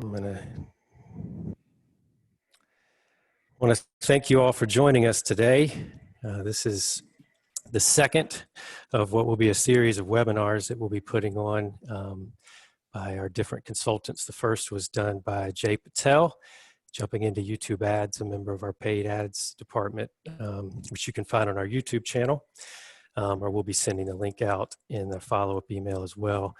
I'm going to want to thank you all for joining us today. This is the second of what will be a series of webinars that we'll be putting on by our different consultants. The first was done by Jay Patel, jumping into YouTube ads, a member of our paid ads department, which you can find on our YouTube channel, or we'll be sending a link out in the follow-up email as well.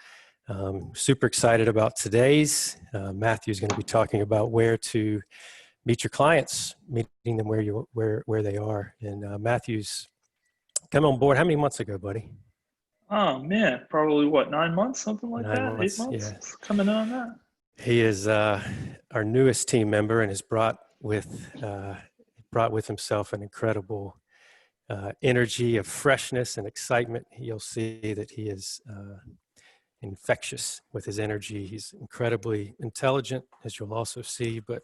Super excited about today's. Matthew's going to be talking about where to meet your clients, meeting them where they are. And Matthew's come on board. How many months ago, buddy? Oh man, probably what, 9 months, something like 9 that? months, 8 months? yeah. It's coming on that. He is our newest team member and has brought with himself an incredible energy of freshness and excitement. You'll see that he is infectious with his energy. He's incredibly intelligent, as you'll also see, but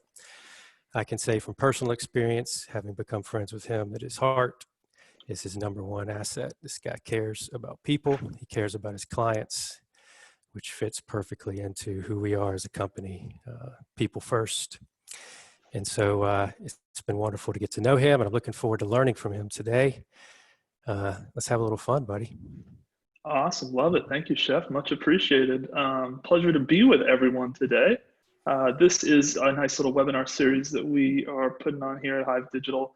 I can say from personal experience, having become friends with him, that his heart is his number one asset. This guy cares about people. He cares about his clients, which fits perfectly into who we are as a company, people first. And so it's been wonderful to get to know him, and I'm looking forward to learning from him today. Let's have a little fun, buddy. Awesome, love it. Thank you, Chef. Much appreciated. Pleasure to be with everyone today. This is a nice little webinar series that we are putting on here at Hive Digital.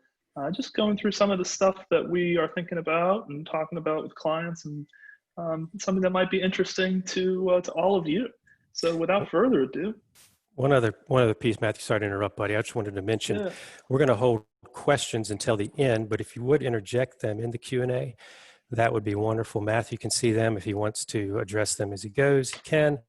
Just going through some of the stuff that we are thinking about and talking about with clients, and something that might be interesting to all of you. So without further ado. One other piece, Matthew, sorry to interrupt, buddy. I just wanted to mention, We're going to hold questions until the end, but if you would interject them in the Q&A, that would be wonderful. Matthew can see them. If he wants to address them as he goes, he can.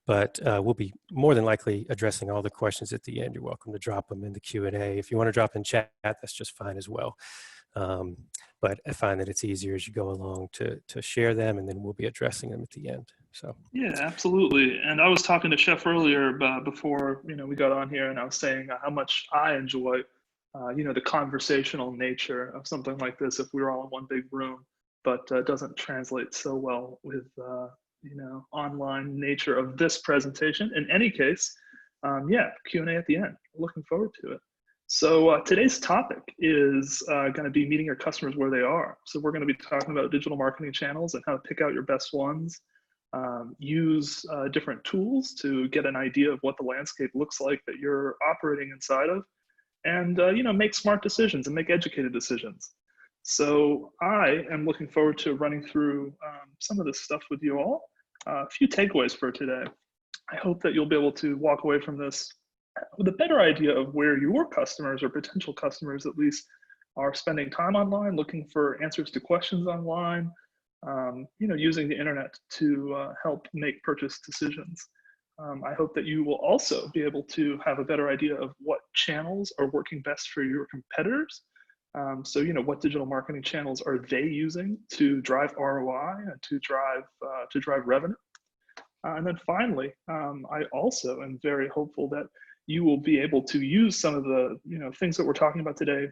But we'll be more than likely addressing all the questions at the end. You're welcome to drop them in the Q&A. If you want to drop in chat, that's just fine as well. But I find that it's easier as you go along to share them, and then we'll be addressing them at the end. So yeah, absolutely. And I was talking to Chef earlier before we got on here, and I was saying how much I enjoy the conversational nature of something like this if we were all in one big room, but doesn't translate so well with online nature of this presentation. In any case, Q&A at the end. Looking forward to it. So today's topic is going to be meeting your customers where they are. So we're going to be talking about digital marketing channels and how to pick out your best ones, use different tools to get an idea of what the landscape looks like that you're operating inside of, and make smart decisions and make educated decisions. So I am looking forward to running through some of this stuff with you all. A few takeaways for today. I hope that you'll be able to walk away from this with a better idea of where your customers, or potential customers at least, are spending time online, looking for answers to questions online, using the internet to help make purchase decisions. I hope that you will also be able to have a better idea of what channels are working best for your competitors. So, what digital marketing channels are they using to drive ROI and to drive revenue? And then finally, I also am very hopeful that you will be able to use some of the things that we're talking about today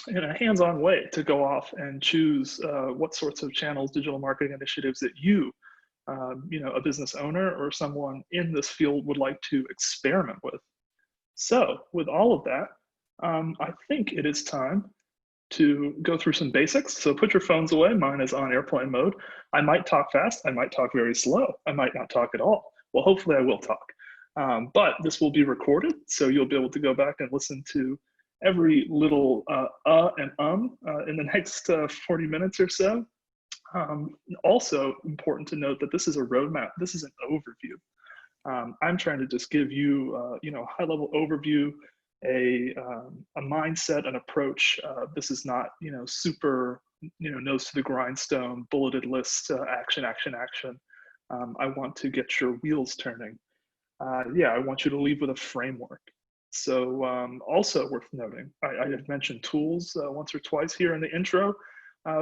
in a hands-on way to go off and choose what sorts of channels, digital marketing initiatives that you, a business owner or someone in this field would like to experiment with. So with all of that, I think it is time to go through some basics. So put your phones away. Mine is on airplane mode. I might talk fast. I might talk very slow. I might not talk at all. Well, hopefully I will talk. But this will be recorded, so you'll be able to go back and listen to every little and in the next 40 minutes or so. Also important to note that this is a roadmap. This is an overview. I'm trying to just give you, high-level overview, a mindset, an approach. This is not, super, nose to the grindstone, bulleted list, action. I want to get your wheels turning. I want you to leave with a framework. So also worth noting, I had mentioned tools once or twice here in the intro.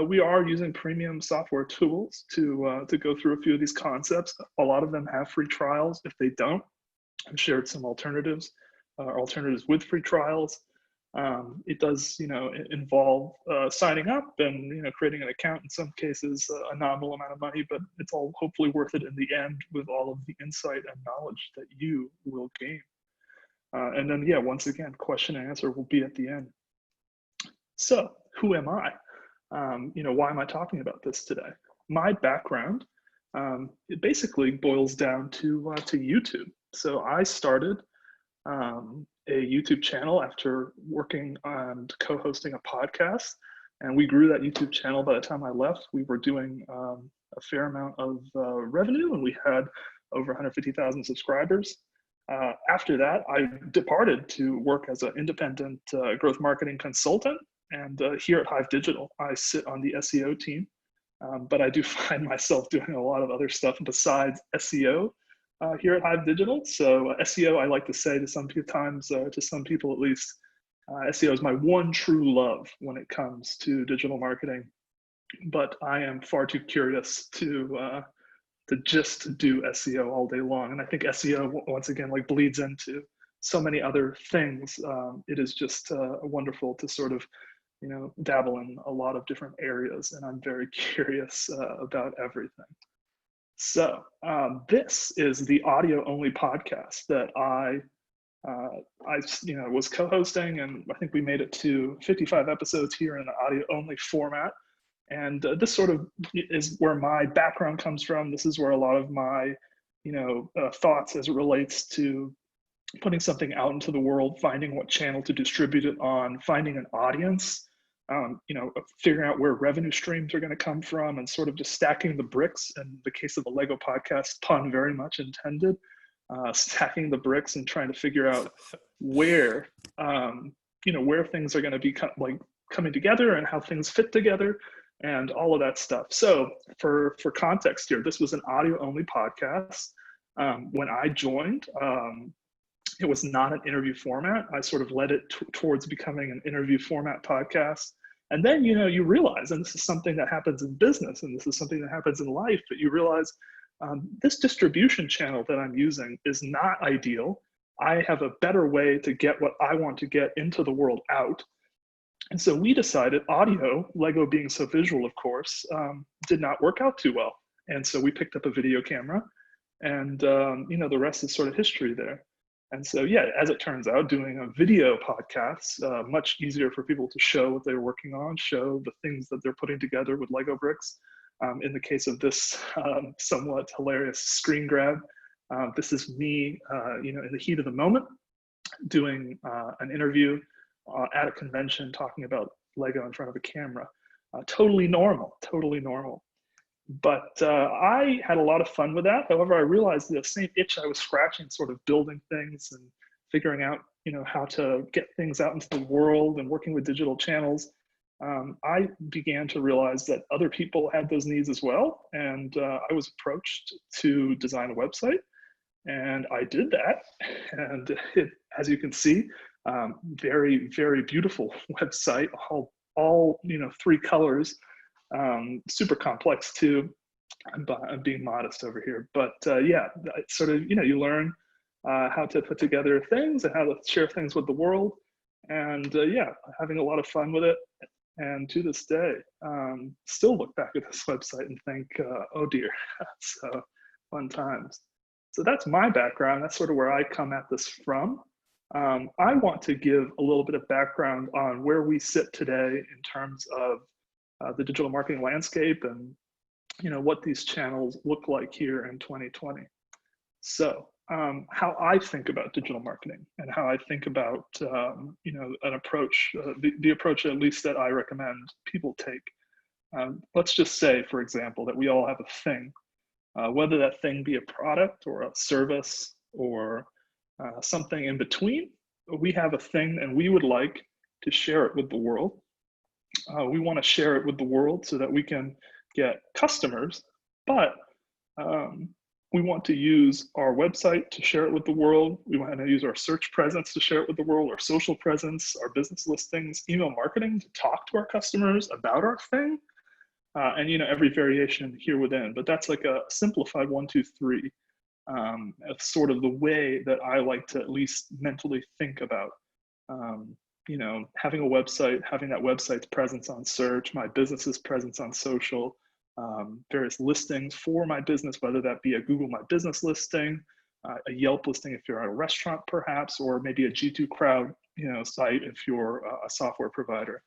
We are using premium software tools to go through a few of these concepts. A lot of them have free trials. If they don't, I've shared some alternatives with free trials. It does, involve signing up and creating an account. In some cases, a nominal amount of money, but it's all hopefully worth it in the end with all of the insight and knowledge that you will gain And then, yeah, once again, question and answer will be at the end. So who am I? Why am I talking about this today? My background, it basically boils down to YouTube. So I started a YouTube channel after working on co-hosting a podcast, and we grew that YouTube channel. By the time I left, we were doing a fair amount of revenue, and we had over 150,000 subscribers. After that, I departed to work as an independent growth marketing consultant. And here at Hive Digital, I sit on the SEO team, but I do find myself doing a lot of other stuff besides SEO here at Hive Digital. So SEO, I like to say to some people at least, SEO is my one true love when it comes to digital marketing. But I am far too curious to just do SEO all day long. And I think SEO, once again, like bleeds into so many other things. It is just wonderful to sort of, dabble in a lot of different areas. And I'm very curious about everything. So this is the audio only podcast that I was co-hosting, and I think we made it to 55 episodes here in an audio only format. And this sort of is where my background comes from. This is where a lot of my, thoughts as it relates to putting something out into the world, finding what channel to distribute it on, finding an audience, figuring out where revenue streams are going to come from, and sort of just stacking the bricks. In the case of the Lego podcast, pun very much intended, stacking the bricks and trying to figure out where things are going to be coming together and how things fit together and all of that stuff. So for context here, this was an audio only podcast. When I joined, it was not an interview format. I sort of led it towards becoming an interview format podcast. And then, you realize, and this is something that happens in business, and this is something that happens in life, but you realize this distribution channel that I'm using is not ideal. I have a better way to get what I want to get into the world out. And so we decided audio, Lego being so visual, of course, did not work out too well. And so we picked up a video camera, and the rest is sort of history there. And so, yeah, as it turns out, doing a video podcast, much easier for people to show what they're working on, show the things that they're putting together with Lego bricks. In the case of this somewhat hilarious screen grab, this is me, in the heat of the moment, doing an interview at a convention, talking about Lego in front of a camera. Totally normal, totally normal. But I had a lot of fun with that. However, I realized the same itch I was scratching, sort of building things and figuring out, how to get things out into the world and working with digital channels. I began to realize that other people had those needs as well. And I was approached to design a website, and I did that. And it, as you can see, very, very beautiful website, all 3 colors. Super complex too. I'm being modest over here, but yeah, it's sort of, you learn how to put together things and how to share things with the world. And yeah, having a lot of fun with it. And to this day, still look back at this website and think, oh dear, so fun times. So that's my background. That's sort of where I come at this from. I want to give a little bit of background on where we sit today in terms of the digital marketing landscape and what these channels look like here in 2020. So how I think about digital marketing and how I think about an approach, the approach at least that I recommend people take. Let's just say, for example, that we all have a thing, whether that thing be a product or a service or something in between. We have a thing and we would like to share it with the world. We want to share it with the world so that we can get customers, but we want to use our website to share it with the world. We want to use our search presence to share it with the world, our social presence, our business listings, email marketing to talk to our customers about our thing, and every variation here within. But that's like a simplified 1, 2, 3. It's sort of the way that I like to at least mentally think about having a website, having that website's presence on search, my business's presence on social, various listings for my business, whether that be a Google My Business listing, a Yelp listing if you're at a restaurant perhaps, or maybe a G2 Crowd, site if you're a software provider.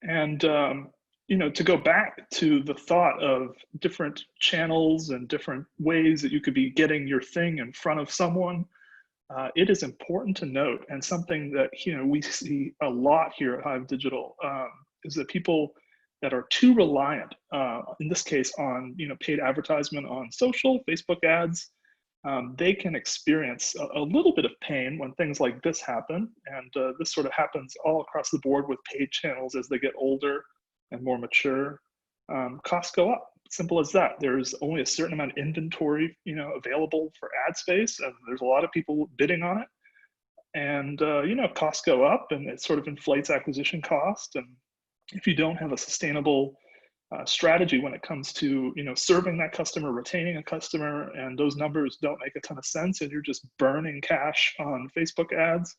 And to go back to the thought of different channels and different ways that you could be getting your thing in front of someone, it is important to note, and something that we see a lot here at Hive Digital, is that people that are too reliant, in this case, on paid advertisement on social, Facebook ads, they can experience a little bit of pain when things like this happen. And this sort of happens all across the board with paid channels as they get older and more mature. Costs go up. Simple as that. There's only a certain amount of inventory, available for ad space, and there's a lot of people bidding on it. And costs go up, and it sort of inflates acquisition cost. And if you don't have a sustainable strategy when it comes to serving that customer, retaining a customer, and those numbers don't make a ton of sense, and you're just burning cash on Facebook ads,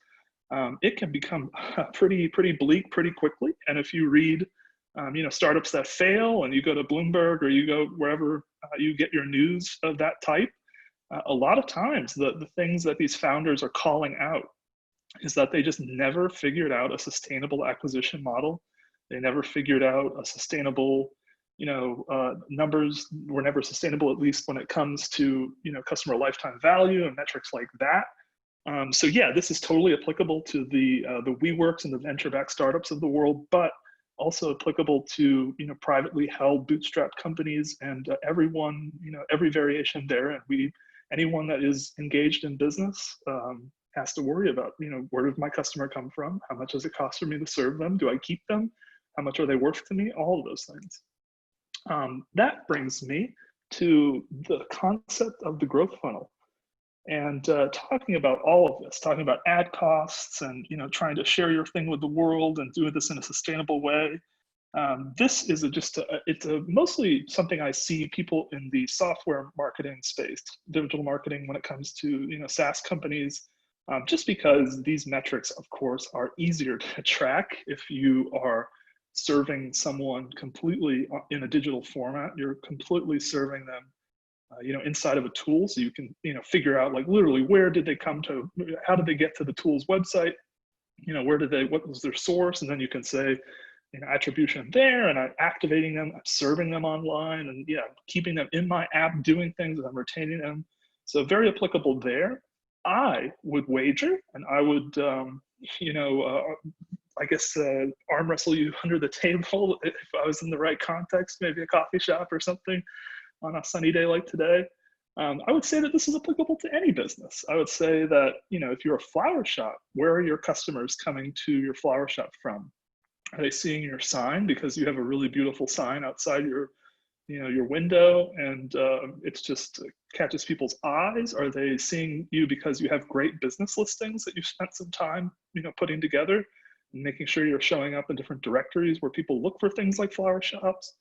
it can become pretty bleak pretty quickly. And if you read startups that fail, and you go to Bloomberg, or you go wherever you get your news of that type, a lot of times the things that these founders are calling out is that they just never figured out a sustainable acquisition model. They never figured out a sustainable, numbers were never sustainable, at least when it comes to customer lifetime value and metrics like that. So yeah, this is totally applicable to the WeWorks and the venture-backed startups of the world, but also applicable to privately held bootstrap companies, and everyone, every variation there. And anyone that is engaged in business has to worry about where did my customer come from, how much does it cost for me to serve them, do I keep them, how much are they worth to me, all of those things. That brings me to the concept of the growth funnel. And talking about all of this, talking about ad costs, and trying to share your thing with the world and do this in a sustainable way. This is it's mostly something I see people in the software marketing space, digital marketing, when it comes to SaaS companies, just because these metrics, of course, are easier to track if you are serving someone completely in a digital format. You're completely serving them inside of a tool, so you can figure out, like, literally, where did they come to, how did they get to the tool's website, what was their source, and then you can say attribution there, and I'm activating them, I'm serving them online, and yeah, keeping them in my app doing things, and I'm retaining them. So very applicable there. I would wager, and I would I guess arm wrestle you under the table if I was in the right context, maybe a coffee shop or something on a sunny day like today. I would say that this is applicable to any business. I would say that, if you're a flower shop, where are your customers coming to your flower shop from? Are they seeing your sign because you have a really beautiful sign outside your window, and it's just catches people's eyes? Are they seeing you because you have great business listings that you've spent some time, putting together, and making sure you're showing up in different directories where people look for things like flower shops?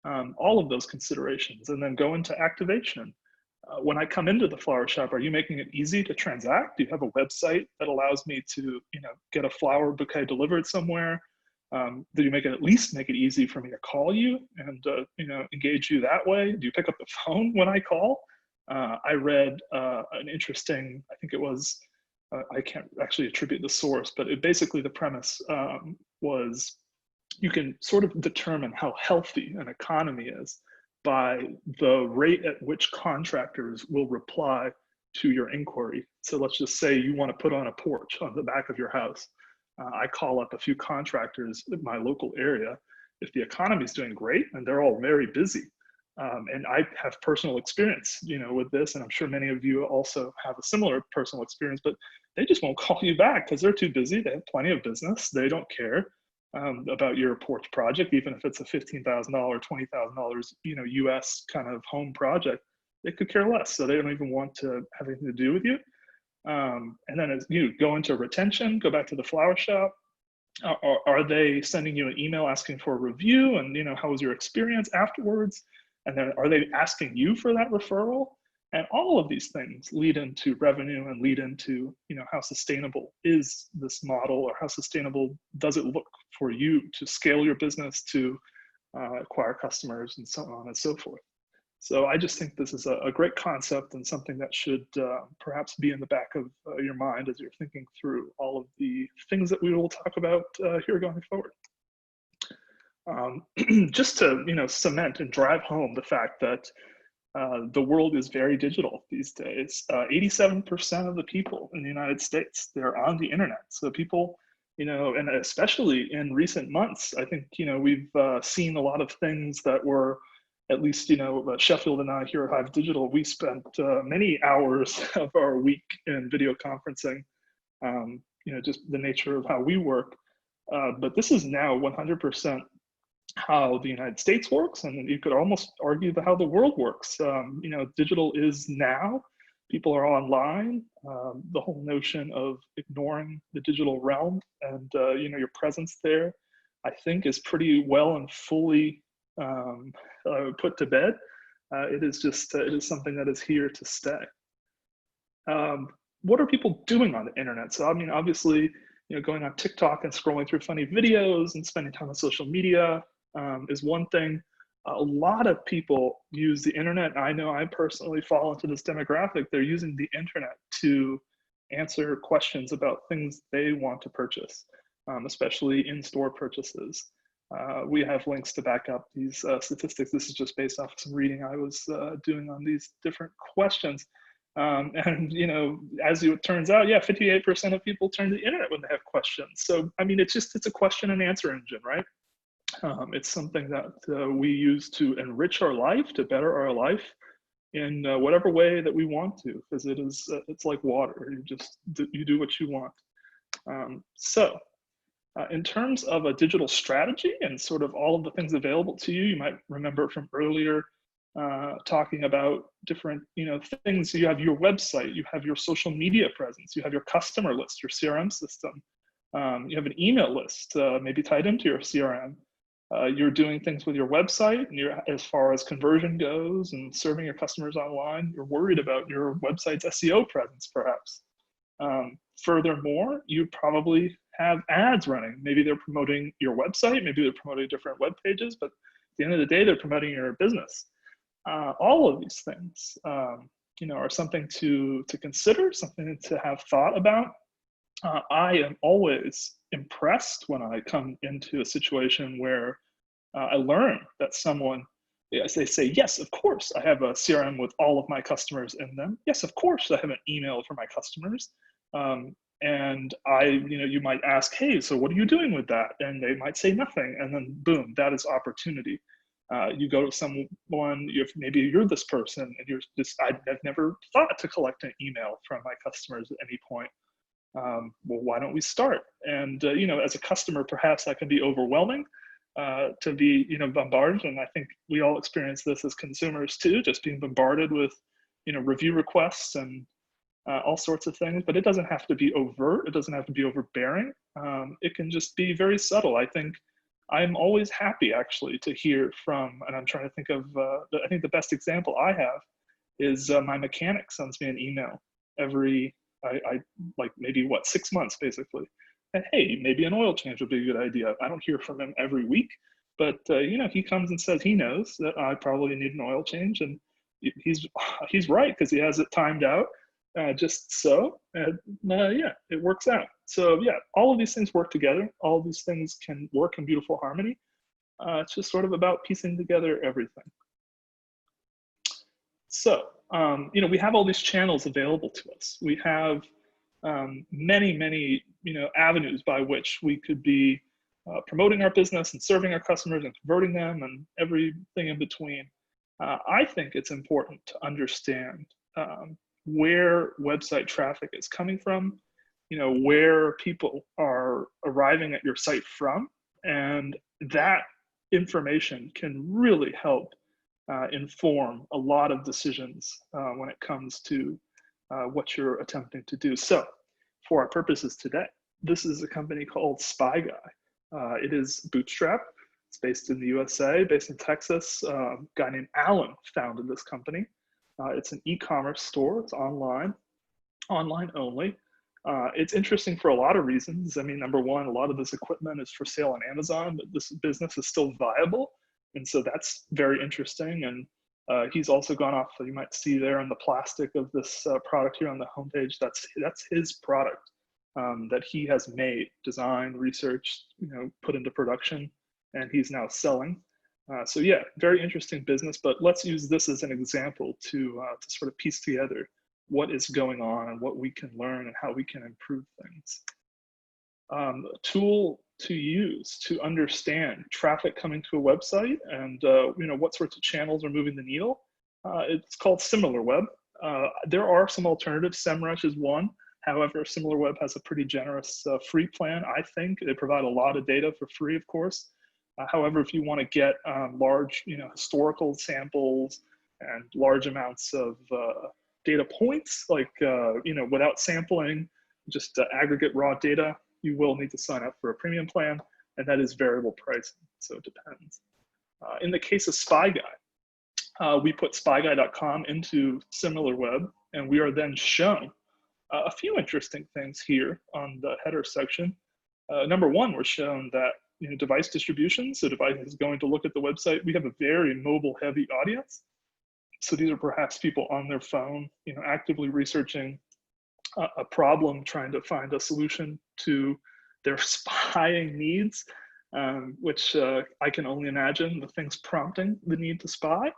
All of those considerations. And then go into activation. When I come into the flower shop, are you making it easy to transact? Do you have a website that allows me to get a flower bouquet delivered somewhere? Do you at least make it easy for me to call you and engage you that way? Do you pick up the phone when I call? I read an interesting, I think it was, I can't actually attribute the source, but basically the premise was, you can sort of determine how healthy an economy is by the rate at which contractors will reply to your inquiry. So let's just say you want to put on a porch on the back of your house. I call up a few contractors in my local area. If the economy is doing great and they're all very busy, and I have personal experience, with this, and I'm sure many of you also have a similar personal experience, but they just won't call you back because they're too busy. They have plenty of business. They don't care about your porch project, even if it's a $15,000, $20,000, US kind of home project. They could care less. So they don't even want to have anything to do with you. And then as you go into retention, go back to the flower shop. Are they sending you an email asking for a review, and how was your experience afterwards? And then are they asking you for that referral? And all of these things lead into revenue, and lead into how sustainable is this model, or how sustainable does it look for you to scale your business, to acquire customers, and so on and so forth. So I just think this is a great concept and something that should perhaps be in the back of your mind as you're thinking through all of the things that we will talk about here going forward. Just to cement and drive home the fact that the world is very digital these days. 87% of the people in the United States, they're on the internet. So people, and especially in recent months, I think, we've seen a lot of things that were, at least, Sheffield and I here at Hive Digital, we spent many hours of our week in video conferencing, just the nature of how we work. But this is now 100% how the United States works, and you could almost argue how the world works. Digital is now. People are online. The whole notion of ignoring the digital realm and your presence there, I think, is pretty well and fully put to bed. It is something that is here to stay. What are people doing on the internet? So I mean, obviously, going on TikTok and scrolling through funny videos and spending time on social media is one thing. A lot of people use the internet. I know I personally fall into this demographic. They're using the internet to answer questions about things they want to purchase, especially in-store purchases. We have links to back up these statistics. This is just based off of some reading I was doing on these different questions. And as it turns out, yeah, 58% of people turn to the internet when they have questions. So I mean, it's a question and answer engine, right? It's something that we use to enrich our life, to better our life in whatever way that we want to, because it's like water. You do what you want. In terms of a digital strategy and sort of all of the things available to you, you might remember from earlier talking about different things. You have your website, you have your social media presence, you have your customer list, your CRM system, you have an email list maybe tied into your CRM. You're doing things with your website, and as far as conversion goes and serving your customers online, you're worried about your website's SEO presence, perhaps. Furthermore, you probably have ads running. Maybe they're promoting your website, maybe they're promoting different web pages, but at the end of the day, they're promoting your business. All of these things, are something to consider, something to have thought about. I am always impressed when I come into a situation where I learn that someone, as they say, yes, of course, I have a CRM with all of my customers in them. Yes, of course, I have an email for my customers. And you might ask, hey, so what are you doing with that? And they might say nothing. And then boom, that is opportunity. You go to someone, maybe you're this person and I've never thought to collect an email from my customers at any point. Well, why don't we start? And, as a customer, perhaps that can be overwhelming to be, bombarded. And I think we all experience this as consumers too, just being bombarded with, review requests and all sorts of things, but it doesn't have to be overt. It doesn't have to be overbearing. It can just be very subtle. I think I'm always happy actually to hear from, and I'm trying to think of, I think the best example I have is my mechanic sends me an email every, like maybe 6 months basically. And hey, maybe an oil change would be a good idea. I don't hear from him every week, but he comes and says he knows that I probably need an oil change, and he's right because he has it timed out. Just so, and yeah, it works out. So yeah, all of these things work together. All of these things can work in beautiful harmony. It's just sort of about piecing together everything. So, we have all these channels available to us. We have many, avenues by which we could be promoting our business and serving our customers and converting them and everything in between. I think it's important to understand where website traffic is coming from, where people are arriving at your site from, and that information can really help inform a lot of decisions when it comes to what you're attempting to do. So for our purposes today, this is a company called Spy Guy. It is bootstrapped. It's based in the USA, based in Texas. A guy named Alan founded this company. It's an e-commerce store. It's online only. It's interesting for a lot of reasons. I mean, number one, a lot of this equipment is for sale on Amazon, but this business is still viable. And so that's very interesting. And He's also gone off, so you might see there on the plastic of this product here on the homepage, that's his product that he has made, designed, researched, put into production, and he's now selling. So yeah, very interesting business, but let's use this as an example to sort of piece together what is going on and what we can learn and how we can improve things. A tool to use to understand traffic coming to a website and what sorts of channels are moving the needle. It's called SimilarWeb. There are some alternatives. SEMrush is one. However, SimilarWeb has a pretty generous free plan, I think. They provide a lot of data for free, of course. However, if you want to get large, historical samples and large amounts of data points, like, without sampling, just aggregate raw data, you will need to sign up for a premium plan, and that is variable pricing, so it depends. In the case of SpyGuy, we put spyguy.com into SimilarWeb, and we are then shown a few interesting things here on the header section. Number one, we're shown that device distribution, so devices going to look at the website. We have a very mobile-heavy audience, so these are perhaps people on their phone, actively researching a problem, trying to find a solution to their spying needs, which I can only imagine the things prompting the need to spy.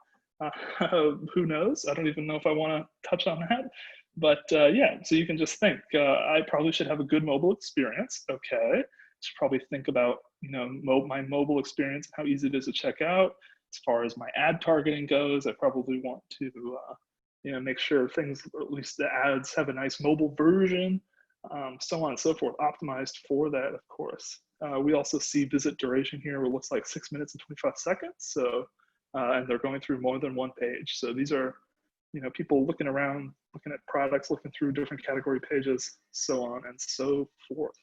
Who knows? I don't even know if I want to touch on that. But yeah, so you can just think, I probably should have a good mobile experience. Okay, should probably think about my mobile experience, how easy it is to check out. As far as my ad targeting goes, I probably want to make sure things, or at least the ads, have a nice mobile version, so on and so forth, optimized for that, of course. We also see visit duration here, where it looks like 6 minutes and 25 seconds. So, and they're going through more than one page. So these are, people looking around, looking at products, looking through different category pages, so on and so forth.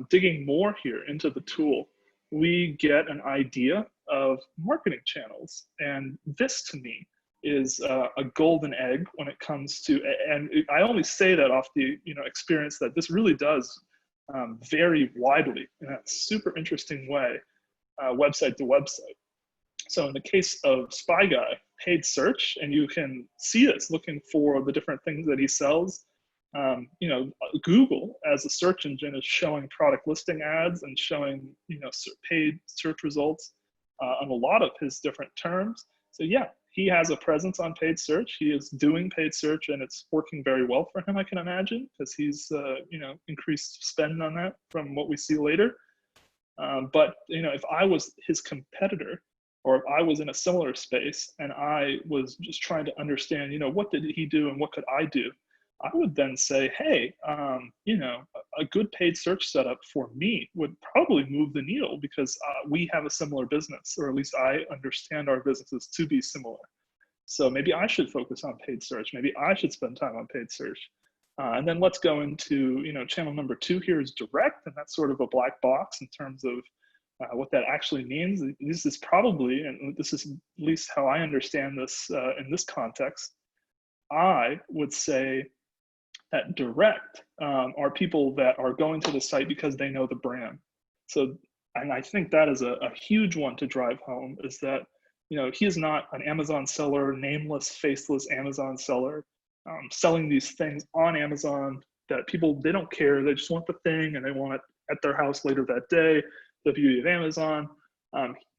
Digging more here into the tool, we get an idea of marketing channels. And this, to me, is a golden egg when it comes to, and I only say that off the experience that this really does vary widely in a super interesting way, website to website. So in the case of SpyGuy, paid search, and you can see this looking for the different things that he sells. Google as a search engine is showing product listing ads and showing paid search results on a lot of his different terms. So yeah, he has a presence on paid search. He is doing paid search, and it's working very well for him, I can imagine, because he's increased spend on that from what we see later. But if I was his competitor, or if I was in a similar space and I was just trying to understand, what did he do and what could I do, I would then say, hey, a good paid search setup for me would probably move the needle, because we have a similar business, or at least I understand our businesses to be similar. So maybe I should focus on paid search. Maybe I should spend time on paid search. And then let's go into, channel number 2 here is direct, and that's sort of a black box in terms of what that actually means. This is probably, and this is at least how I understand this in this context, I would say that direct are people that are going to the site because they know the brand. So, and I think that is a huge one to drive home, is that, he is not an Amazon seller, nameless, faceless Amazon seller, selling these things on Amazon that people, they don't care. They just want the thing and they want it at their house later that day. The beauty of Amazon.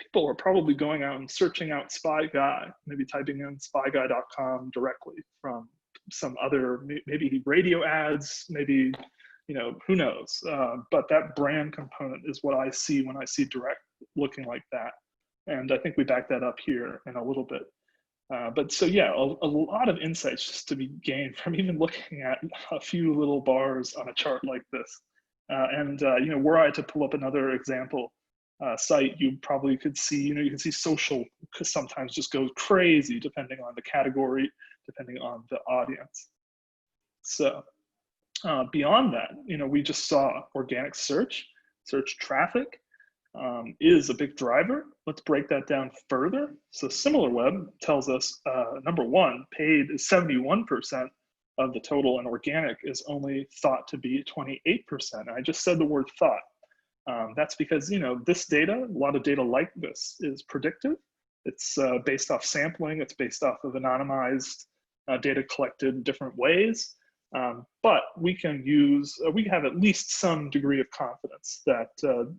People are probably going out and searching out SpyGuy, maybe typing in spyguy.com directly from some other, maybe radio ads, maybe, who knows. But that brand component is what I see when I see direct looking like that. And I think we back that up here in a little bit. But so yeah, a lot of insights just to be gained from even looking at a few little bars on a chart like this. Were I to pull up another example site, you probably could see, you can see social sometimes just goes crazy depending on the category, depending on the audience. So beyond that, we just saw organic search traffic is a big driver. Let's break that down further. So SimilarWeb tells us, number one, paid is 71% of the total, and organic is only thought to be 28%. And I just said the word thought. That's because, this data, a lot of data like this, is predictive. It's based off sampling. It's based off of anonymized data collected in different ways. But we can use, we have at least some degree of confidence that,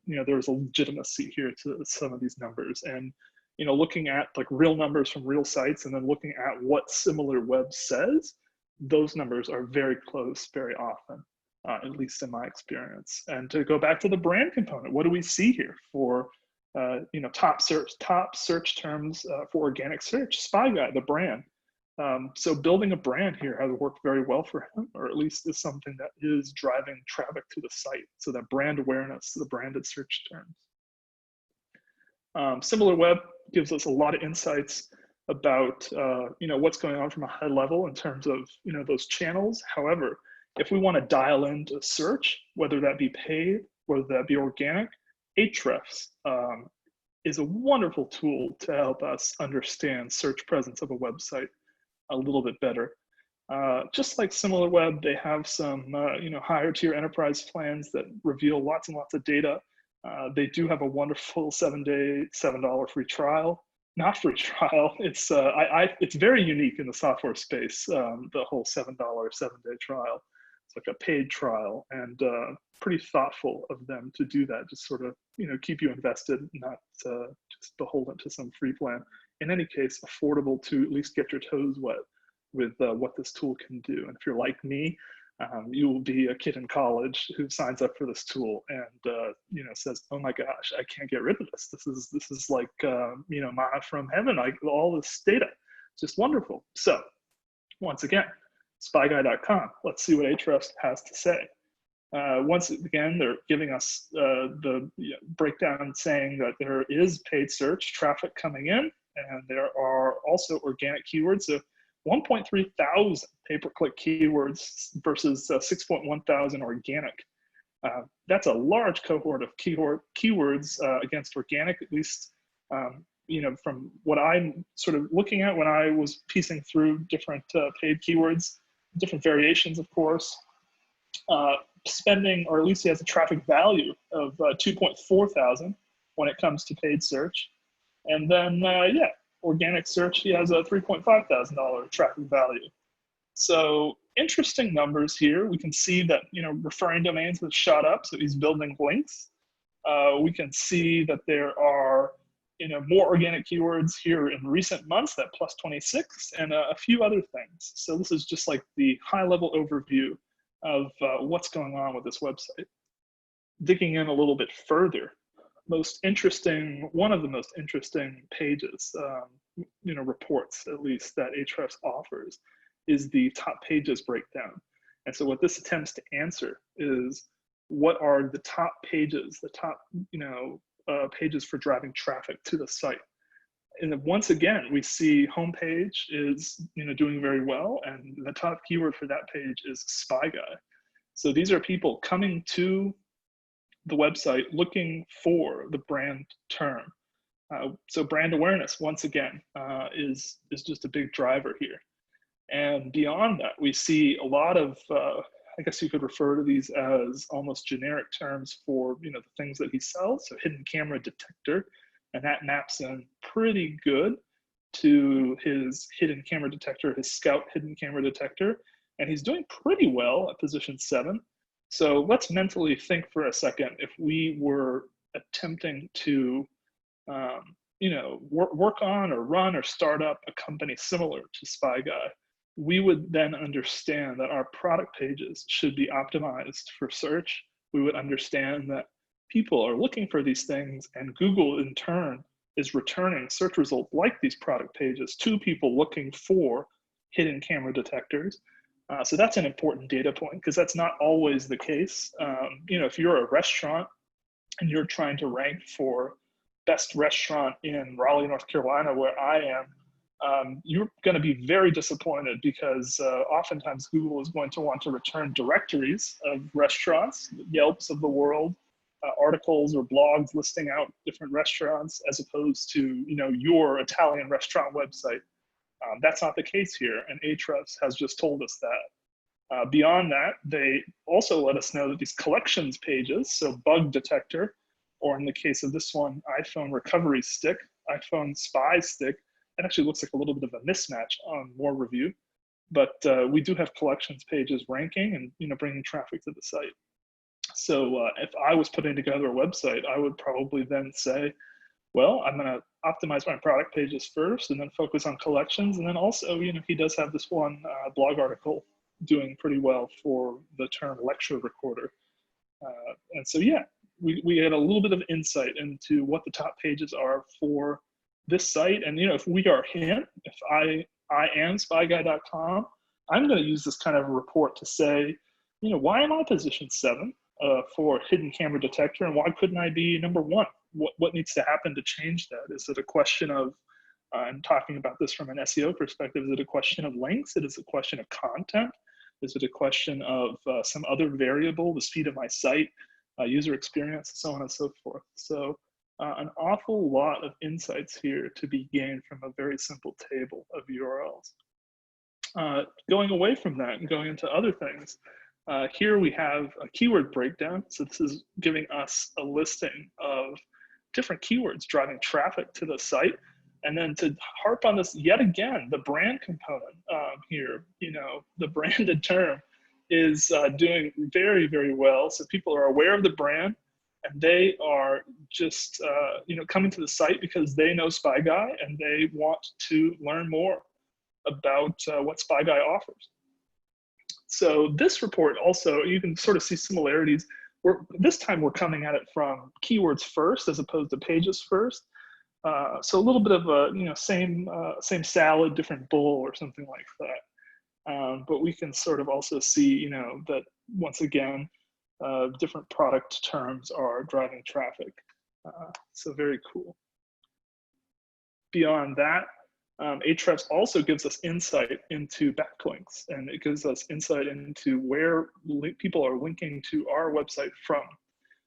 there's a legitimacy here to some of these numbers. And, looking at like real numbers from real sites and then looking at what SimilarWeb says, those numbers are very close very often, at least in my experience. And to go back to the brand component, what do we see here for, top search terms for organic search? Spy Guy, the brand. So building a brand here has worked very well for him, or at least is something that is driving traffic to the site. So that brand awareness, the branded search terms. SimilarWeb gives us a lot of insights about what's going on from a high level in terms of those channels. However, if we want to dial into search, whether that be paid, whether that be organic, Ahrefs is a wonderful tool to help us understand search presence of a website a little bit better. Just like SimilarWeb, they have some higher tier enterprise plans that reveal lots and lots of data. They do have a wonderful 7-day, $7 free trial. Not free trial. It's it's very unique in the software space. The whole $7 7-day trial. It's like a paid trial, and pretty thoughtful of them to do that. Just sort of keep you invested, not just beholden to some free plan. In any case, affordable to at least get your toes wet with what this tool can do. And if you're like me, you will be a kid in college who signs up for this tool and says, "Oh my gosh, I can't get rid of this. This is like manna from heaven. All this data, it's just wonderful." So once again, spyguy.com. Let's see what Ahrefs has to say. Once again, they're giving us the breakdown saying that there is paid search traffic coming in, and there are also organic keywords. So 1.3 thousand pay-per-click keywords versus 6.1 thousand organic. That's a large cohort of keywords against organic, at least from what I'm sort of looking at when I was piecing through different paid keywords, different variations, of course. Spending, or at least he has a traffic value of 2.4 thousand when it comes to paid search. And then, organic search, he has a $3.5 thousand traffic value. So interesting numbers here. We can see that, referring domains have shot up, so he's building links. We can see that there are, more organic keywords here in recent months, that plus 26, and a few other things. So this is just like the high level overview of what's going on with this website. Digging in a little bit further, one of the most interesting pages, reports at least, that Ahrefs offers is the top pages breakdown. And so what this attempts to answer is, what are the top pages, the top pages for driving traffic to the site? And then once again, we see homepage is doing very well, and the top keyword for that page is Spy Guy. So these are people coming to the website looking for the brand term. So brand awareness, once again, is just a big driver here. And beyond that, we see a lot of, I guess you could refer to these as almost generic terms for the things that he sells. So hidden camera detector, and that maps in pretty good to his hidden camera detector, his Scout hidden camera detector, and he's doing pretty well at position 7. So let's mentally think for a second, if we were attempting to work on or run or start up a company similar to Spy Guy, we would then understand that our product pages should be optimized for search. We would understand that people are looking for these things, and Google in turn is returning search results like these product pages to people looking for hidden camera detectors. So that's an important data point, because that's not always the case. If you're a restaurant and you're trying to rank for best restaurant in Raleigh, North Carolina, where I am, you're going to be very disappointed, because oftentimes Google is going to want to return directories of restaurants, Yelps of the world, articles or blogs listing out different restaurants, as opposed to your Italian restaurant website. That's not the case here, and Ahrefs has just told us that. Beyond that, they also let us know that these collections pages, so bug detector, or in the case of this one, iPhone recovery stick, iPhone Spy stick, it actually looks like a little bit of a mismatch on more review. But we do have collections pages ranking and bringing traffic to the site. So if I was putting together a website, I would probably then say, well, I'm going to optimize my product pages first and then focus on collections. And then also, he does have this one blog article doing pretty well for the term lecture recorder. And so, yeah, we had a little bit of insight into what the top pages are for this site. And, if we are him, if I am spyguy.com, I'm going to use this kind of a report to say, why am I position 7 for hidden camera detector, and why couldn't I be number 1? What needs to happen to change that? Is it a question of, I'm talking about this from an SEO perspective, is it a question of links? Is it a question of content? Is it a question of some other variable, the speed of my site, user experience, so on and so forth? So an awful lot of insights here to be gained from a very simple table of URLs. Going away from that and going into other things, here we have a keyword breakdown. So this is giving us a listing of different keywords driving traffic to the site. And then to harp on this yet again, the brand component here, the branded term is doing very, very well. So people are aware of the brand, and they are just, coming to the site because they know Spy Guy and they want to learn more about what Spy Guy offers. So this report also, you can sort of see similarities. This time we're coming at it from keywords first as opposed to pages first. So a little bit of a, same salad, different bowl or something like that. But we can sort of also see, that once again, different product terms are driving traffic. So very cool. Beyond that, Ahrefs also gives us insight into backlinks, and it gives us insight into where people are linking to our website from.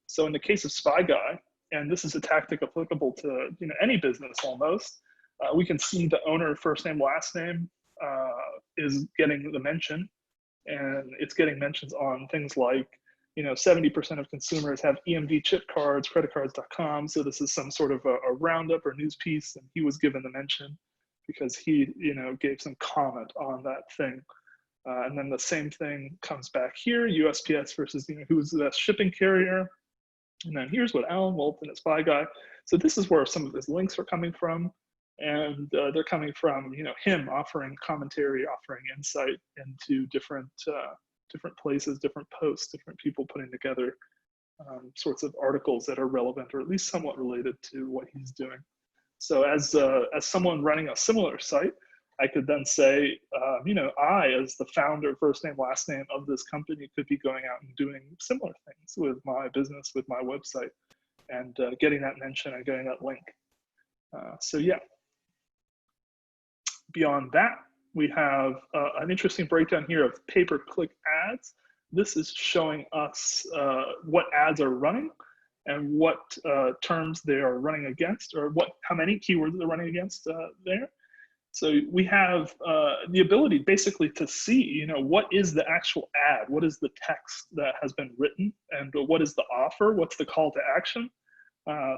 So in the case of Spy Guy, and this is a tactic applicable to any business almost, we can see the owner first name, last name is getting the mention, and it's getting mentions on things like 70% of consumers have EMV chip cards, creditcards.com. So this is some sort of a roundup or news piece, and he was given the mention because he gave some comment on that thing. And then the same thing comes back here, USPS versus who's the best shipping carrier. And then here's what Alan Walton at Spy Guy. So this is where some of his links are coming from. And they're coming from him offering commentary, offering insight into different places, different posts, different people putting together sorts of articles that are relevant or at least somewhat related to what he's doing. So as someone running a similar site, I could then say, I, as the founder, first name, last name of this company, could be going out and doing similar things with my business, with my website, and getting that mention and getting that link. So yeah. Beyond that, we have an interesting breakdown here of pay-per-click ads. This is showing us what ads are running and what terms they are running against, or how many keywords they're running against there. So we have the ability basically to see, what is the actual ad, what is the text that has been written, and what is the offer, what's the call to action.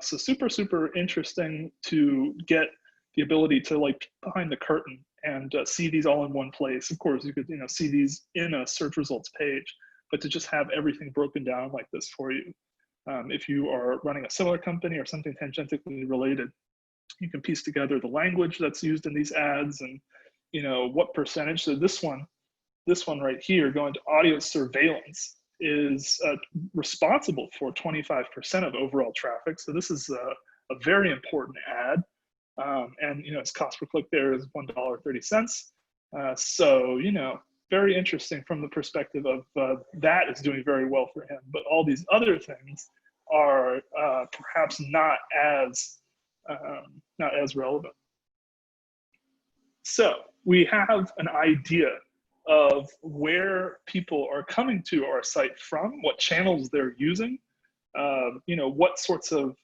So super, super interesting to get the ability to peek behind the curtain and see these all in one place. Of course, you could see these in a search results page, but to just have everything broken down like this for you. If you are running a similar company or something tangentially related, you can piece together the language that's used in these ads and what percentage. So this one right here, going to audio surveillance, is responsible for 25% of overall traffic. So this is a very important ad. And its cost per click there is $1.30. So very interesting from the perspective of that is doing very well for him. But all these other things are perhaps not as relevant. So we have an idea of where people are coming to our site from, what channels they're using, what sorts of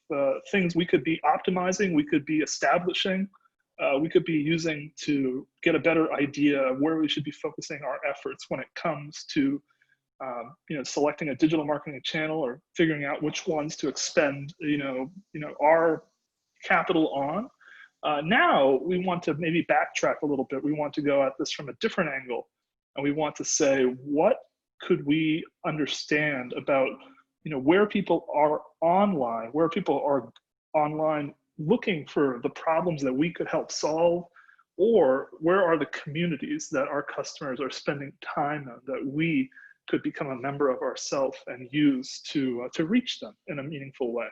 things we could be optimizing, we could be establishing, we could be using to get a better idea of where we should be focusing our efforts when it comes to selecting a digital marketing channel or figuring out which ones to expend our capital on. Now we want to maybe backtrack a little bit. We want to go at this from a different angle, and we want to say, what could we understand about, where people are online looking for the problems that we could help solve, or where are the communities that our customers are spending time in that we could become a member of ourselves and use to reach them in a meaningful way.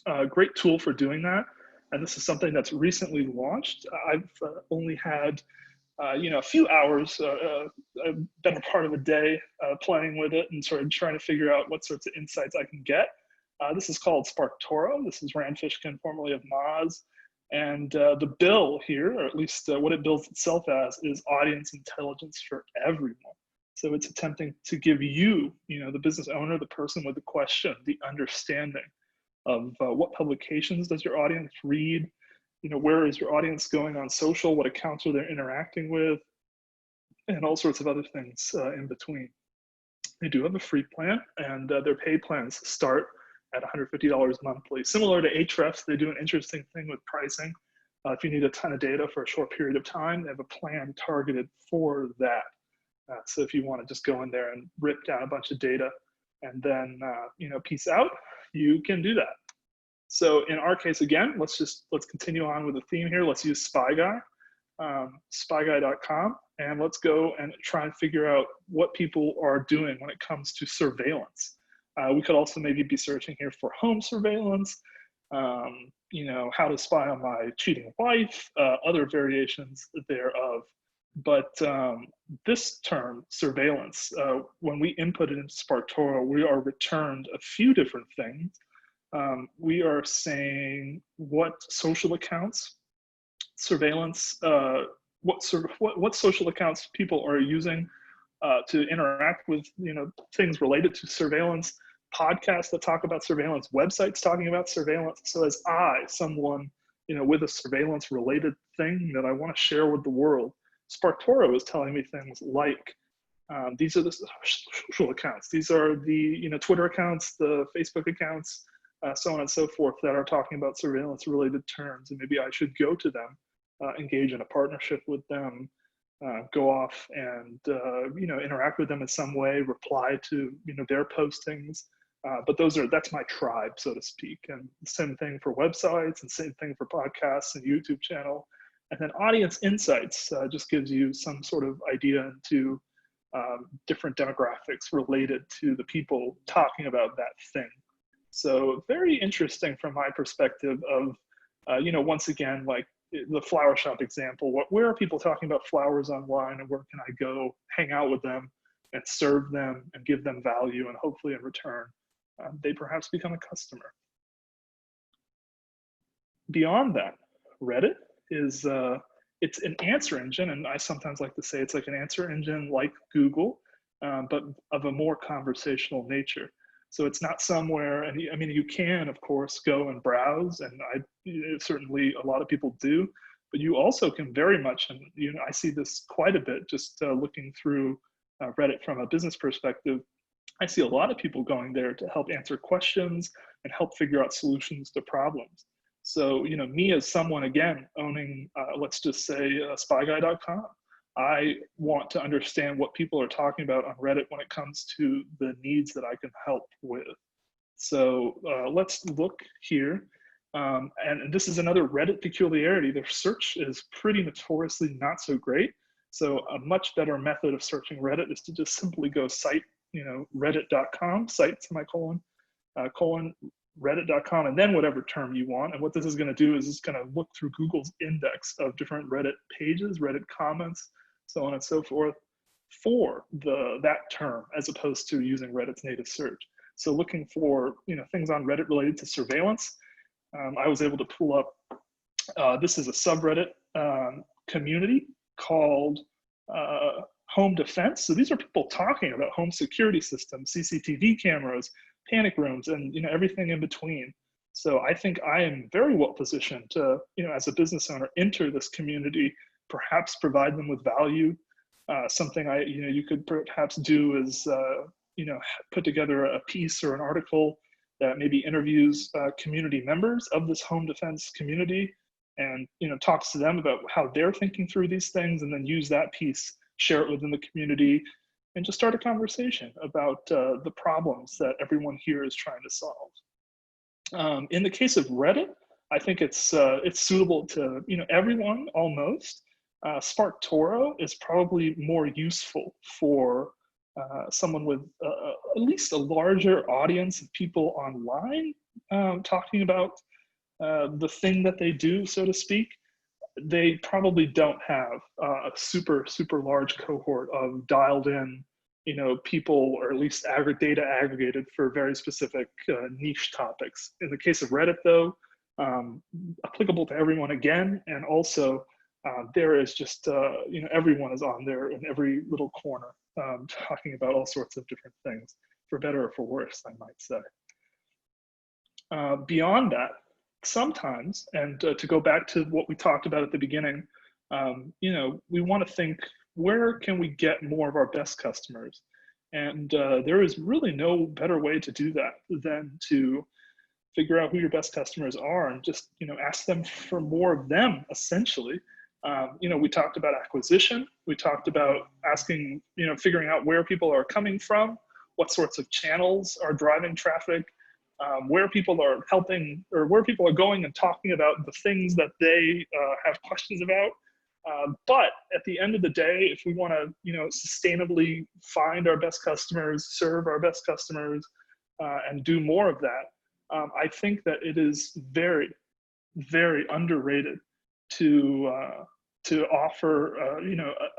A great tool for doing that, and this is something that's recently launched. I've only had a few hours, a better part of a day playing with it and sort of trying to figure out what sorts of insights I can get. This is called SparkToro. This is Rand Fishkin, formerly of Moz. And the bill here, or at least what it bills itself as, is audience intelligence for everyone. So it's attempting to give you, the business owner, the person with the question, the understanding of what publications does your audience read, where is your audience going on social, what accounts are they interacting with, and all sorts of other things in between. They do have a free plan, and their paid plans start at $150 monthly. Similar to Ahrefs, they do an interesting thing with pricing. If you need a ton of data for a short period of time, they have a plan targeted for that. So if you want to just go in there and rip down a bunch of data and then peace out, you can do that. So in our case, again, let's continue on with the theme here. Let's use SpyGuy, spyguy.com, and let's go and try and figure out what people are doing when it comes to surveillance. We could also maybe be searching here for home surveillance, how to spy on my cheating wife, other variations thereof. But this term, surveillance, when we input it into SparkToro, we are returned a few different things. We are saying what social accounts, surveillance, what social accounts people are using to interact with, things related to surveillance, podcasts that talk about surveillance, websites talking about surveillance. So as someone, with a surveillance related thing that I want to share with the world, SparkToro is telling me things like, these are the social accounts. These are the Twitter accounts, the Facebook accounts, so on and so forth, that are talking about surveillance related terms. And maybe I should go to them, engage in a partnership with them, go off and interact with them in some way, reply to their postings. But that's my tribe, so to speak. And same thing for websites, and same thing for podcasts and YouTube channel. And then audience insights just gives you some sort of idea into different demographics related to the people talking about that thing. So very interesting from my perspective of, once again, like the flower shop example, where are people talking about flowers online, and where can I go hang out with them and serve them and give them value, and hopefully in return, they perhaps become a customer. Beyond that, Reddit is, it's an answer engine, and I sometimes like to say it's like an answer engine like Google, but of a more conversational nature. So it's not somewhere, and I mean, you can, of course, go and browse, and certainly a lot of people do, but you also can very much, and I see this quite a bit just looking through Reddit from a business perspective. I see a lot of people going there to help answer questions and help figure out solutions to problems. So, me as someone, again, owning, let's just say spyguy.com, I want to understand what people are talking about on Reddit when it comes to the needs that I can help with. So let's look here. And this is another Reddit peculiarity. Their search is pretty notoriously not so great. So a much better method of searching Reddit is to just simply go site, reddit.com, site semicolon, colon, reddit.com, and then whatever term you want. And what this is going to do is it's going to look through Google's index of different Reddit pages, Reddit comments, so on and so forth, for that term, as opposed to using Reddit's native search. So looking for things on Reddit related to surveillance, I was able to pull up, this is a subreddit community called Home Defense. So these are people talking about home security systems, CCTV cameras, panic rooms, and everything in between. So I think I am very well positioned to, as a business owner, enter this community, perhaps provide them with value. Something you could perhaps do is put together a piece or an article that maybe interviews community members of this home defense community, and talks to them about how they're thinking through these things, and then use that piece, share it within the community, and just start a conversation about the problems that everyone here is trying to solve. In the case of Reddit, I think it's suitable to everyone almost. SparkToro is probably more useful for someone with at least a larger audience of people online talking about the thing that they do, so to speak. They probably don't have a super large cohort of dialed in people, or at least data aggregated for very specific niche topics. In the case of Reddit, though, applicable to everyone again, and also there is just everyone is on there in every little corner talking about all sorts of different things, for better or for worse, I might say. Beyond that, sometimes, and to go back to what we talked about at the beginning, we want to think, where can we get more of our best customers? And there is really no better way to do that than to figure out who your best customers are and just ask them for more of them, essentially. We talked about acquisition. We talked about asking, figuring out where people are coming from, what sorts of channels are driving traffic, where people are helping, or where people are going and talking about the things that they have questions about. But at the end of the day, if we want to, sustainably find our best customers, serve our best customers, and do more of that, I think that it is very, very underrated to offer,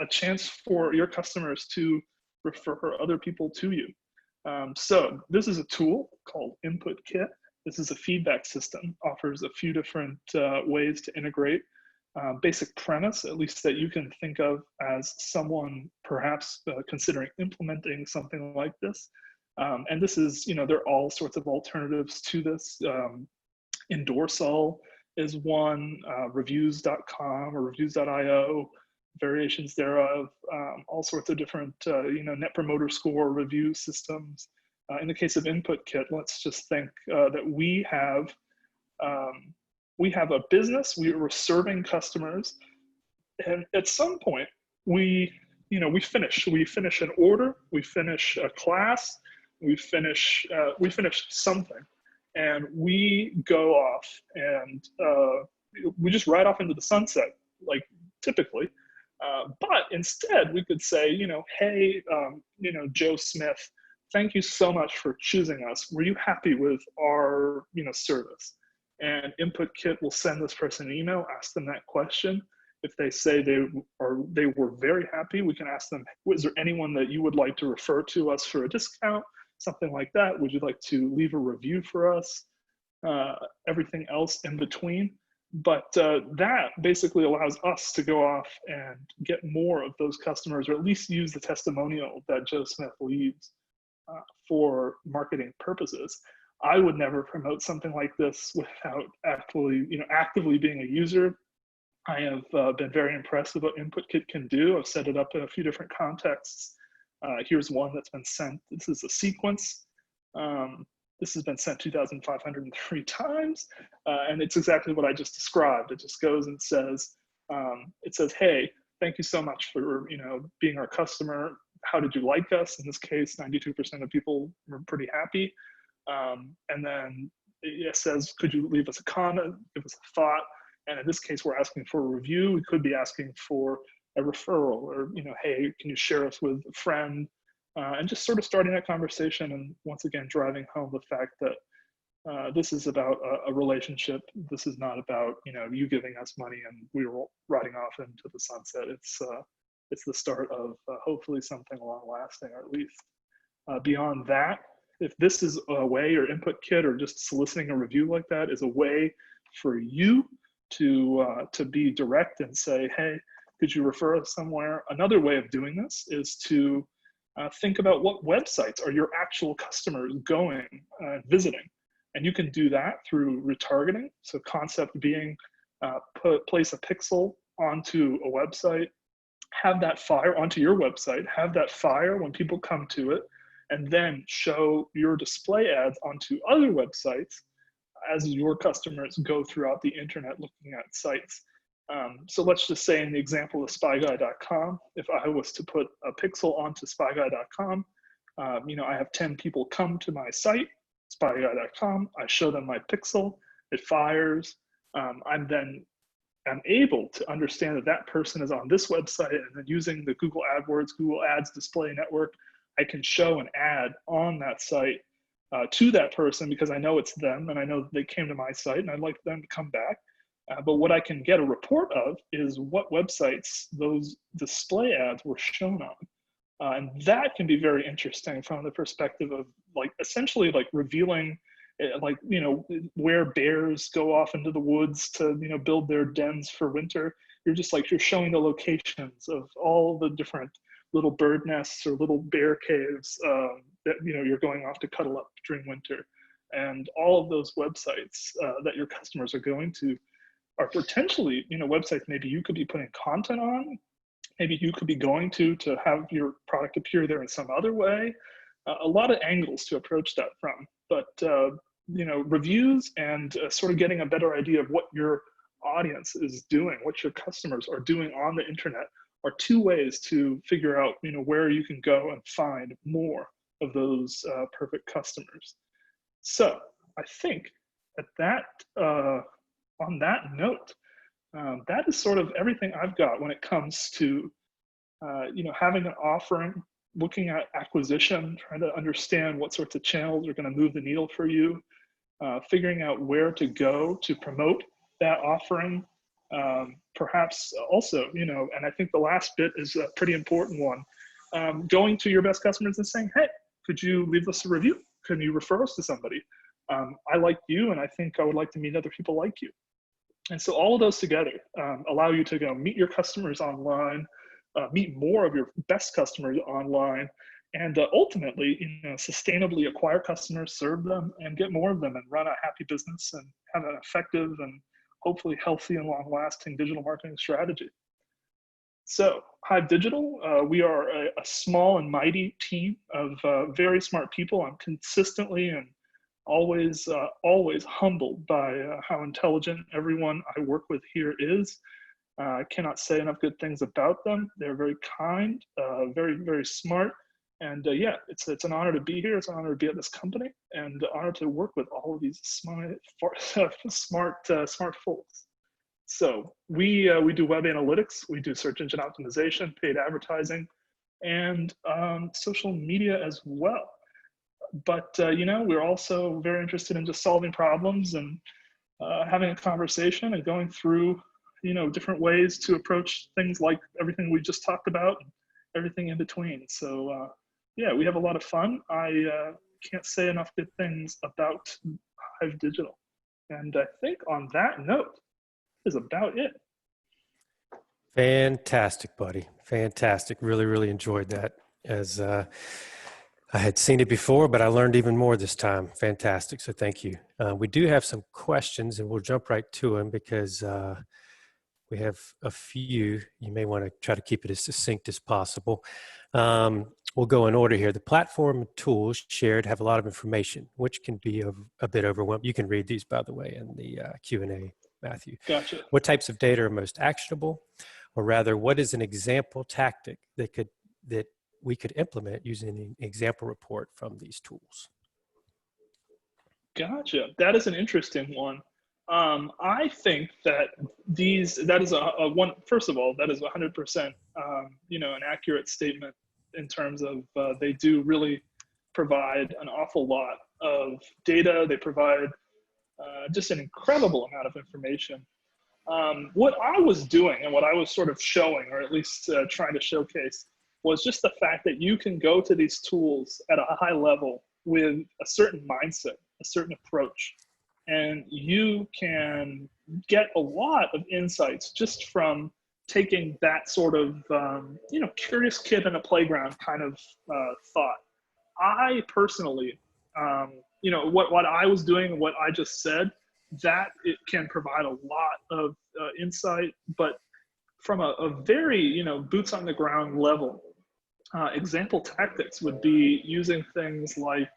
a chance for your customers to refer other people to you. So this is a tool called Input Kit. This is a feedback system, offers a few different ways to integrate. Basic premise, at least that you can think of as someone perhaps considering implementing something like this. And this is, there are all sorts of alternatives to this. Endorsal is one, reviews.com or reviews.io, variations thereof, all sorts of different, net promoter score review systems. In the case of Input Kit, let's just think that we have a business, we're serving customers, and at some point we finish an order, we finish a class, we finish something, and we go off and we just ride off into the sunset, like typically. But instead we could say, hey, Joe Smith, thank you so much for choosing us. Were you happy with our, service? And Input Kit will send this person an email, ask them that question. If they say they were very happy, we can ask them, was there anyone that you would like to refer to us for a discount? Something like that. Would you like to leave a review for us? Everything else in between. But that basically allows us to go off and get more of those customers, or at least use the testimonial that Joe Smith leaves for marketing purposes. I would never promote something like this without actively being a user. I have been very impressed with what Input Kit can do. I've set it up in a few different contexts. Here's one that's been sent. This is a sequence. This has been sent 2,503 times, and it's exactly what I just described. It just goes and says, hey, thank you so much for being our customer. How did you like us? In this case, 92% of people were pretty happy. And then it says, could you leave us a comment, give us a thought? And in this case, we're asking for a review. We could be asking for a referral, or, hey, can you share us with a friend? And just sort of starting that conversation, and once again, driving home the fact that this is about a relationship. This is not about, you giving us money and we were riding off into the sunset. It's the start of hopefully something long lasting, or at least beyond that. If this is a way, or Input Kit, or just soliciting a review like that is a way for you to be direct and say, hey, could you refer us somewhere? Another way of doing this is to think about what websites are your actual customers going visiting. And you can do that through retargeting. So concept being place a pixel onto a website, have that fire onto your website, have that fire when people come to it, and then show your display ads onto other websites as your customers go throughout the internet looking at sites. So let's just say in the example of spyguy.com, if I was to put a pixel onto spyguy.com, I have 10 people come to my site, spyguy.com, I show them my pixel, it fires. I'm able to understand that that person is on this website, and then using the Google AdWords, Google Ads display network, I can show an ad on that site to that person because I know it's them and I know they came to my site and I'd like them to come back. But what I can get a report of is what websites those display ads were shown on. And that can be very interesting from the perspective of essentially revealing where bears go off into the woods to build their dens for winter. You're showing the locations of all the different little bird nests or little bear caves that you're going off to cuddle up during winter. And all of those websites that your customers are going to are potentially websites maybe you could be putting content on, maybe you could be going to have your product appear there in some other way. A lot of angles to approach that from, but reviews and sort of getting a better idea of what your audience is doing, what your customers are doing on the internet, are two ways to figure out where you can go and find more of those perfect customers. So I think at that on that note, that is sort of everything I've got when it comes to having an offering, looking at acquisition, trying to understand what sorts of channels are going to move the needle for you, figuring out where to go to promote that offering. Perhaps also, and I think the last bit is a pretty important one, going to your best customers and saying, hey, could you leave us a review? Can you refer us to somebody? I like you, and I think I would like to meet other people like you. And so all of those together allow you to meet your customers online, meet more of your best customers online, and ultimately, sustainably acquire customers, serve them, and get more of them, and run a happy business and have an effective and hopefully healthy and long-lasting digital marketing strategy. So Hive Digital, we are a small and mighty team of very smart people. I'm consistently and always humbled by how intelligent everyone I work with here is. I cannot say enough good things about them. They're very kind, very, very smart. And yeah, it's an honor to be here. It's an honor to be at this company, and an honor to work with all of these smart folks. So we do web analytics, we do search engine optimization, paid advertising, and social media as well. But we're also very interested in just solving problems and having a conversation and going through different ways to approach things like everything we just talked about, and everything in between. So yeah, we have a lot of fun. I can't say enough good things about Hive Digital. And I think on that note is about it. Fantastic, buddy. Fantastic. Really, really enjoyed that. As I had seen it before, but I learned even more this time. Fantastic. So thank you. We do have some questions, and we'll jump right to them because we have a few. You may want to try to keep it as succinct as possible. We'll go in order here. The platform and tools shared have a lot of information, which can be a bit overwhelming. You can read these, by the way, in the Q&A, Matthew. Gotcha. What types of data are most actionable? Or rather, what is an example tactic that we could implement using an example report from these tools? Gotcha. That is an interesting one. I think that that is a one. First of all, that is 100%, an accurate statement in terms of they do really provide an awful lot of data. They provide just an incredible amount of information. What I was doing and what I was sort of showing, or at least trying to showcase, was just the fact that you can go to these tools at a high level with a certain mindset, a certain approach, and you can get a lot of insights just from taking that sort of, curious kid in a playground kind of thought. I personally, what I was doing and what I just said, that it can provide a lot of insight, but from a very, boots on the ground level, example tactics would be using things like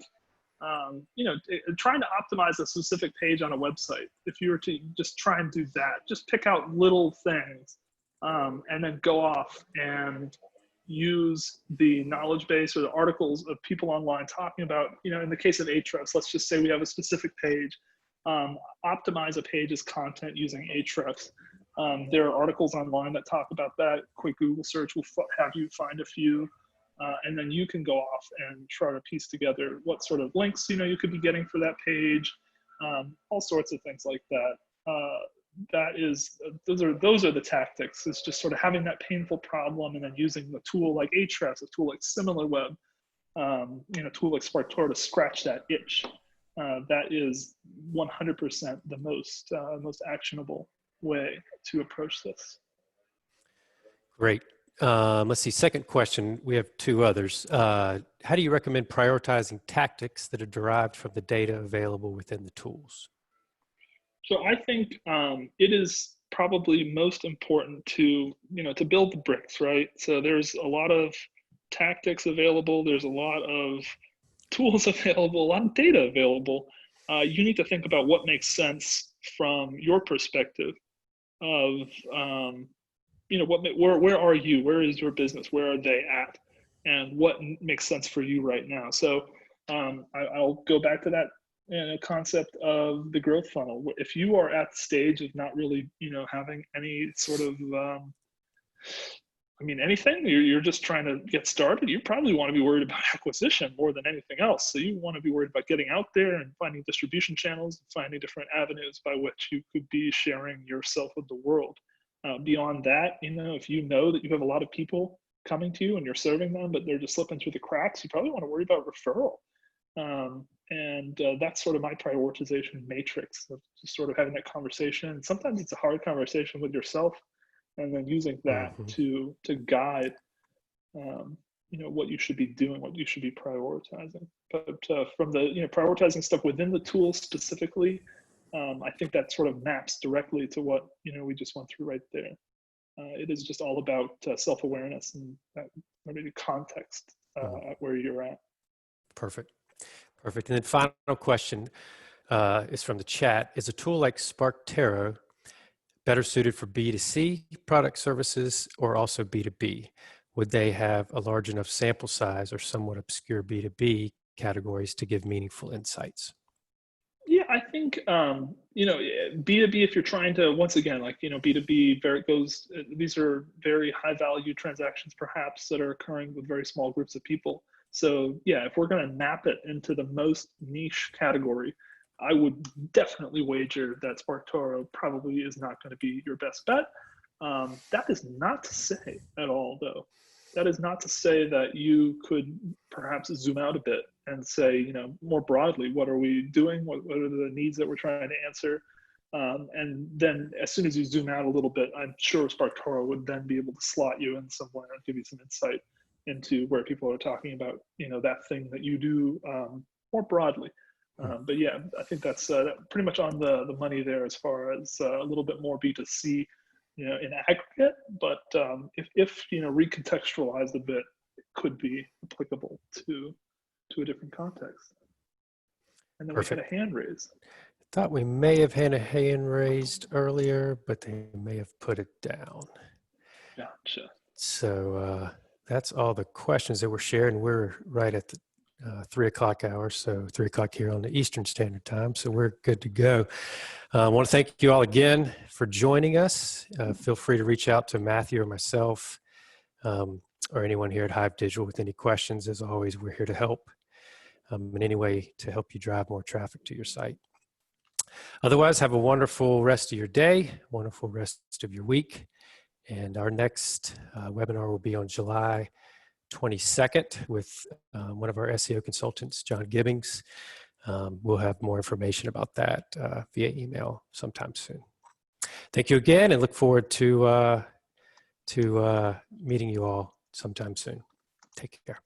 trying to optimize a specific page on a website. If you were to just try and do that, just pick out little things, and then go off and use the knowledge base or the articles of people online talking about, in the case of Ahrefs, let's just say we have a specific page, optimize a page's content using Ahrefs. There are articles online that talk about that. Quick Google search will have you find a few, and then you can go off and try to piece together what sort of links you could be getting for that page, all sorts of things like that. Those are the tactics. It's just sort of having that painful problem and then using the tool like Ahrefs, a tool like SimilarWeb, a tool like SparkToro to scratch that itch. That is 100% the most actionable way to approach this. Great. Let's see, second question. We have two others. How do you recommend prioritizing tactics that are derived from the data available within the tools? So I think it is probably most important to build the bricks, right? So there's a lot of tactics available. There's a lot of tools available, a lot of data available. You need to think about what makes sense from your perspective of, where are you? Where is your business? Where are they at? And what makes sense for you right now? So I'll go back to that concept of the growth funnel. If you are at the stage of not really, having any sort of, anything, you're just trying to get started, you probably want to be worried about acquisition more than anything else. So you want to be worried about getting out there and finding distribution channels, finding different avenues by which you could be sharing yourself with the world. Beyond that, if you know that you have a lot of people coming to you and you're serving them, but they're just slipping through the cracks, you probably want to worry about referral. And that's sort of my prioritization matrix of just sort of having that conversation. Sometimes it's a hard conversation with yourself, and then using that to guide, what you should be doing, what you should be prioritizing. But from the prioritizing stuff within the tool specifically, I think that sort of maps directly to what we just went through right there. It is just all about self-awareness and maybe context at where you're at. Perfect. And then final question is from the chat. Is a tool like SparkToro better suited for B2C product services or also B2B? Would they have a large enough sample size or somewhat obscure B2B categories to give meaningful insights? Yeah, I think, B2B, if you're trying to, once again, B2B, these are very high value transactions perhaps that are occurring with very small groups of people. So yeah, if we're going to map it into the most niche category, I would definitely wager that SparkToro probably is not going to be your best bet. That is not to say at all, though. That is not to say that you could perhaps zoom out a bit and say, more broadly, what are we doing? What are the needs that we're trying to answer? And then as soon as you zoom out a little bit, I'm sure SparkToro would then be able to slot you in somewhere and give you some insight into where people are talking about, that thing that you do more broadly. But yeah, I think that's pretty much on the money there as far as a little bit more B2C, in aggregate. But if recontextualized a bit, it could be applicable to a different context. And then Perfect. We had a hand raise. Thought we may have had a hand raised earlier, but they may have put it down. Gotcha. So that's all the questions that were shared, and we're right at the 3 o'clock hour, so 3 o'clock here on the Eastern Standard Time, so we're good to go. I want to thank you all again for joining us. Feel free to reach out to Matthew or myself or anyone here at Hive Digital with any questions. As always, we're here to help in any way to help you drive more traffic to your site. Otherwise, have a wonderful rest of your day, wonderful rest of your week, and our next webinar will be on July 22nd with one of our SEO consultants, John Gibbings. We'll have more information about that via email sometime soon. Thank you again, and look forward to meeting you all sometime soon. Take care.